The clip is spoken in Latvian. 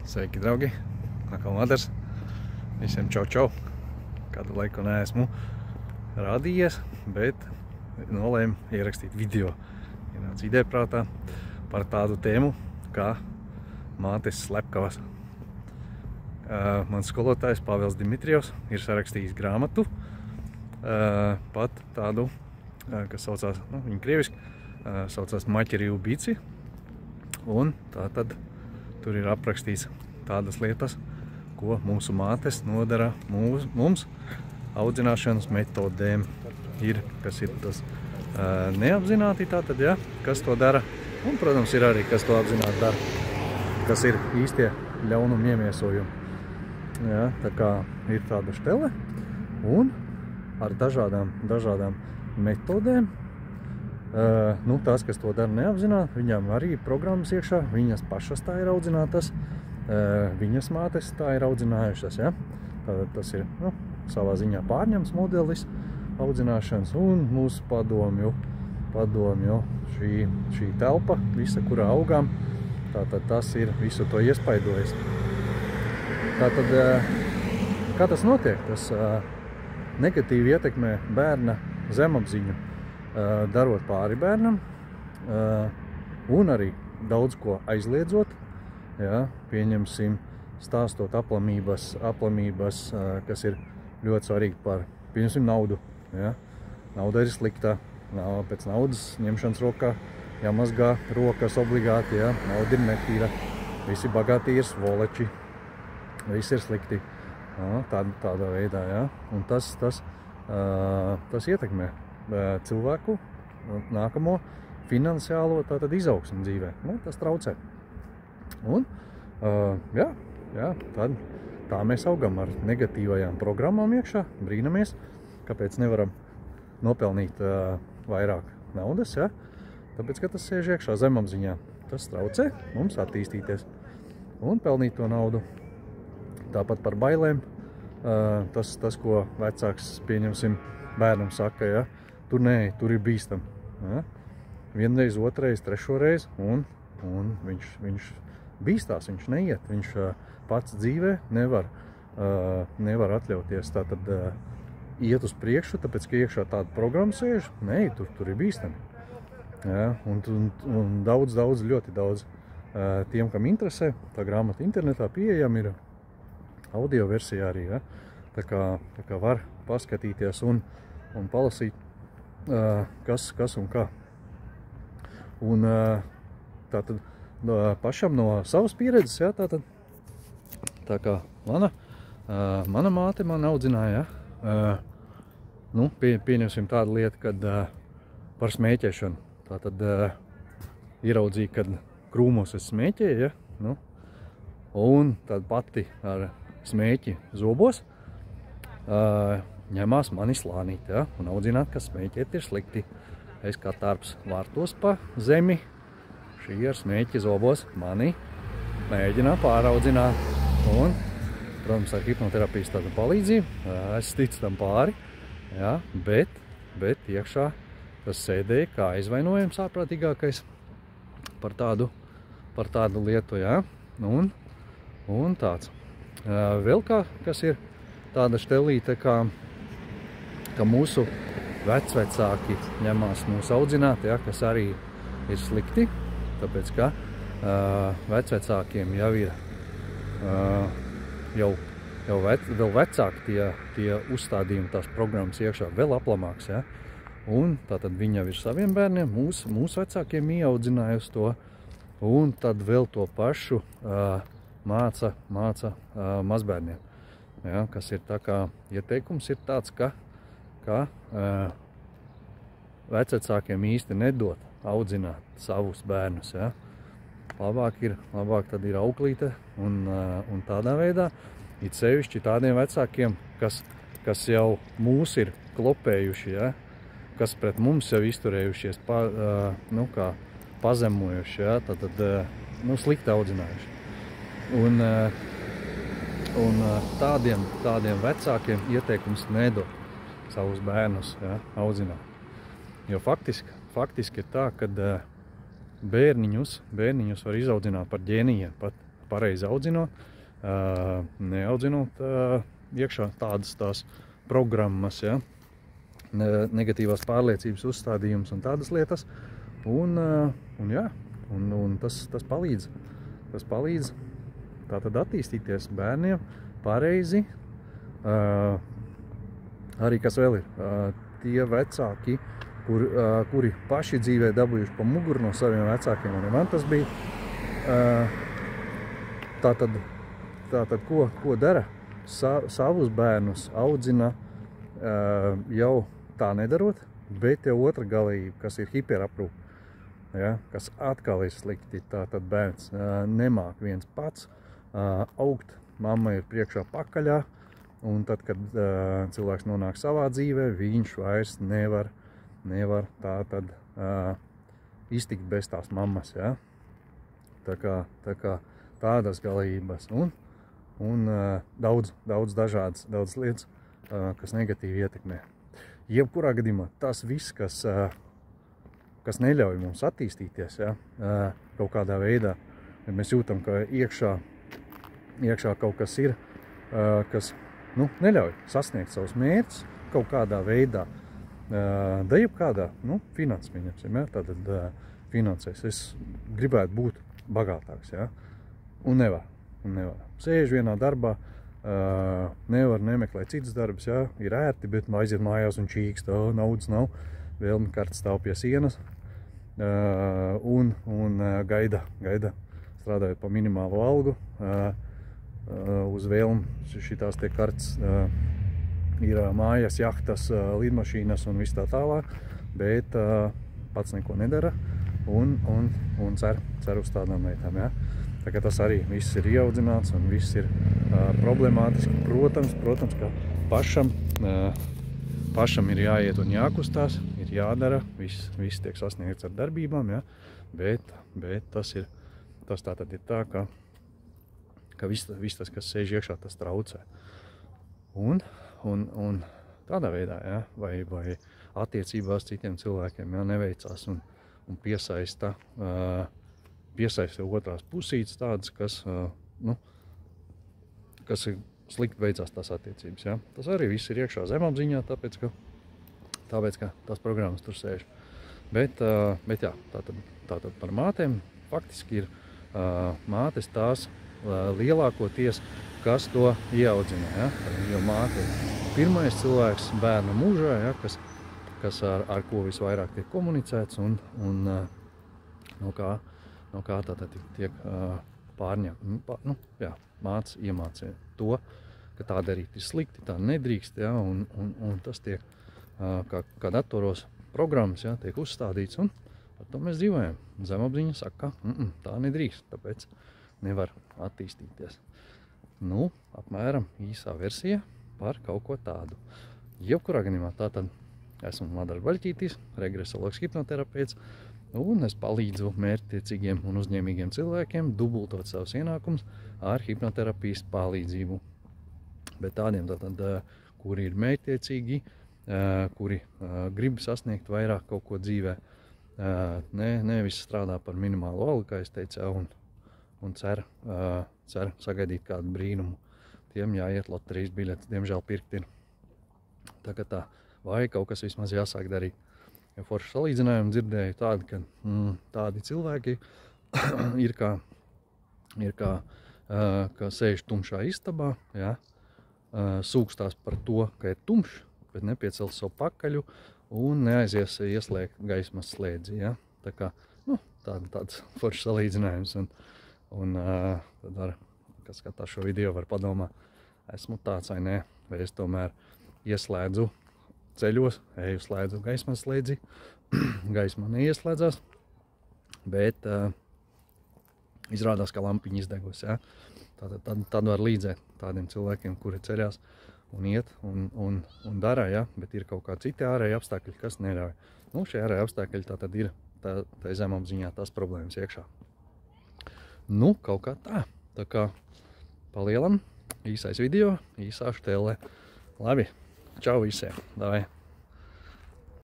Sveiki, draugi! Atkal Madars. Visiem čau! Kādu laiku neesmu rādījies, bet nolēmu ierakstīt video. Ienāca ideja prātā par tādu tēmu kā mātes slepkavas. Mans skolotājs Pāvils Dimitrijevs ir sarakstījis grāmatu, pat tādu, kas saucās, viņa krieviski, saucās Maķeri ubici. Un tā tad tur ir aprakstīts tādas lietas, ko mūsu mātes nodara mums audzināšanas metodēm. Kas ir tas neapzināti tātad, ja, kas to dara. Un, protams, ir arī, kas to apzināti dara, kas ir īstie ļaunumi iemiesojumi. Ja, tā kā ir tāda štele un ar dažādām metodēm. Tās, kas to dara neapzināti, viņām arī ir programmas iekšā, viņas pašas tā ir audzinātas, viņas mātes tā ir audzinājušas, ja? Tātad tas ir, savā ziņā pārņems modelis audzināšanas un mūsu padomju šī telpa, visa, kurā augām, tātad tas ir visu to iespaidojis. Tātad, kā tas notiek? Tas negatīvi ietekmē bērna zemapziņu, darot pāri bērnam, un arī daudz ko aizliedzot, ja, pieņemsim, stāstot aplamības, kas ir ļoti svarīgi par, pieņemsim, naudu. Ja. Nauda ir slikta, pēc naudas ņemšanas rokā jāmazgā rokas obligāti, ja. Nauda ir netīra, visi bagāti ir svoleči, visi ir slikti. Ja, tādā veidā, ja. Un tas ietekmē cilvēku nākamo finansiālo tātad izaugsmu dzīvē. Tas traucē. Un, tad tā mēs augam ar negatīvajām programmām iekšā, brīnamies, kāpēc nevaram nopelnīt vairāk naudas, ja? Tāpēc, ka tas sēž iekšā zemapziņā. Tas traucē mums attīstīties un pelnīt to naudu. Tāpat par bailēm, tas, ko vecāks, pieņemsim, bērnam saka, ja? Tur nē, tur ir bīstam. Ja? Vienreiz, otrais, trešoreiz, un viņš bīstās, viņš neiet. Viņš pats dzīvē nevar atļauties tātad iet uz priekšu, tāpēc, ka iekšā tāda programma sēž. Nē, tur ir bīstami. Ja? Un ļoti daudz tiem, kam interesē, tā grāmata internetā pieejama ir audio versijā arī. Ja? Tā kā var paskatīties un palasīt, kas un kā. Un tātad pašam no savas pieredzes, ja, tātad, tā kā mana māte man audzināja, pieņemsim tādu lietu, kad par smēķēšanu. Tātad ieraudzīja, kad krūmos es smēķēju, ja, un tad pati ar smēķi zobos ņemās mani slānīt, ja, un audzināt, ka smēķēt ir slikti. Es kā tarps vārtos pa zemi, šī ar smēķi zobos mani mēģinā pāraudzināt. Un, protams, ar hipnoterapijas tādu palīdzību, es ticu tam pāri, ja, bet iekšā tas sēdēja kā aizvainojums ārprātīgākais par tādu lietu, ja, un tāds. Vēl kas ir tāda štelīte, ka mūsu vecvecāki ņemās mūs audzināt, ja, kas arī ir slikti, tāpēc, ka vecvecākiem jau ir vēl vecāki tie uzstādījumi, tās programmas iekšā vēl aplamāks, ja, un tātad viņi jau ir saviem bērniem, mūsu vecākiem ieaudzinājusi to, un tad vēl to pašu māca mazbērniem, ja, kas ir tā kā ieteikums ir tāds, ka vecvecākiem īsti nedot audzināt savus bērnus, ja. Labāk tad ir auklīte un tādā veidā, it sevišķi tādiem vecākiem, kas jau mūs ir klopējuši, ja, kas pret mums jau izturējušies pazemojuši, ja, tad slikti audzinājuši. Un tādiem vecākiem ieteikums nedot savus bērnus, ja, audzināt. Jo faktiski ir tā, ka bērniņus var izaudzināt par ģēnijiem pat. pareizi audzinot, neaudzinot iekšā tādas tās programmas, ja, negatīvās pārliecības uzstādījums un tādas lietas. Un tas palīdz. Tas palīdz tātad attīstīties bērniem pareizi. Arī kas vēl ir, tie vecāki, kuri paši dzīvē dabūjuši pa muguru no saviem vecākiem, un man tas bija. Tātad ko dara? Savus bērnus audzina jau tā nedarot, bet jau otra galība, kas ir hiperaprūpe. Ja, kas atkal ir slikti, tātad bērns nemāk viens pats augt, mamma ir priekšā pakaļā, un tad, kad cilvēks nonāk savā dzīvē, viņš vairs nevar tātad iztikt bez tās mammas, ja. Tā kā tādas galības un daudz dažādas lietas, kas negatīvi ietekmē. Jebkurā gadījumā tas viss, kas neļauj mums attīstīties, ja, kaut kādā veidā, ja mēs jūtam, ka iekšā kaut kas ir, kas neļauj sasniegt savus mērķus kaut kādā veidā, da jebkādā, finanses pieņemsim, ja, tātad finansēs. Es gribētu būt bagātāks, ja, un nevar. Sēž vienā darbā, nevar nemeklēt citas darbus, ja, ir ērti, bet aiziet mājās un čīkst, naudas nav, vēlmi karts stāv pie sienas, un gaida, strādājot pa minimālu algu, uz vēlmi šitās tie karts ir mājas, jahtas, lidmašīnas un viss tā tālāk, bet pats neko nedara un cer uz tādām lietām, ja. Tā kā tas arī viss ir ieaudzināts un viss ir problemātiski. Protams, ka pašam ir jāiet un jākustās, ir jādara, viss tiek sasniegts ar darbībām, ja, bet tas tātad ir tā, ka viss tas, kas sēž iekšā, tas traucē. Un tādā veidā, ja, vai attiecībās citiem cilvēkiem, ja, neveicās un piesaista otrās pusītes tādas, kas ir slikti beidzās tās attiecības, ja. Tas arī viss ir iekšā zemapziņā, tāpēc, ka tās programmas tur sēž. Bet jā, tātad par mātēm faktiski ir mātes tās lielākoties, kas to ieaudzina, ja. Jo māte ir pirmais cilvēks bērna mūžā, ja, kas ar ko visvairāk tiek komunicēts un no kā tātad tiek pārņemta. Māca iemācīja to, ka tā darīt ir slikti, tā nedrīkst, ja, un tas tiek kā datoros programmas, ja, tiek uzstādīts, un ar to mēs dzīvojam. Zemapziņa saka, ka tā nedrīkst, tāpēc nevar attīstīties. Apmēram īsā versija par kaut ko tādu. Jebkurā gadījumā tātad esmu Madars Baļķītis, regresologs hipnoterapeits, un es palīdzu mērķtiecīgiem un uzņēmīgiem cilvēkiem dubultot savus ienākumus ar hipnoterapijas palīdzību. Bet tādiem tātad, kuri ir mērķtiecīgi, kuri grib sasniegt vairāk kaut ko dzīvē, nevis strādā par minimālu algu, kā es teicu, un cer sagaidīt kādu brīnumu. Tiem jāiet loterijas biļetes, diemžēl pirkt ir. Tā kā tā, vai kaut kas vismaz jāsāk darīt. Ja forši salīdzinājumu dzirdēju tādi, ka tādi cilvēki ir kā sēž tumšā istabā, ja, sūkstās par to, ka ir tumšs, bet nepiecel savu pakaļu un neaizies ieslēgt gaismas slēdzi, ja. Tā kā, tāds forši salīdzinājums, un tad var, kas skatās šo video, var padomāt, esmu tāds vai nē, vai es tomēr ieslēdzu ceļos, eju slēdzu gaismas slēdzi, gaisma neieslēdzās, bet izrādās, ka lampiņa izdegus, ja. Tad var līdzēt tādiem cilvēkiem, kuri ceļās un iet un dara, ja, bet ir kaut kā citi ārēji apstākļi, kas neļauj. Šie ārēji apstākļi tātad ir tā zemapziņā tās problēmas iekšā. Kaut kā tā. Tā kā palielam, īsais video, īsā štele. Labi, čau visiem. Davai.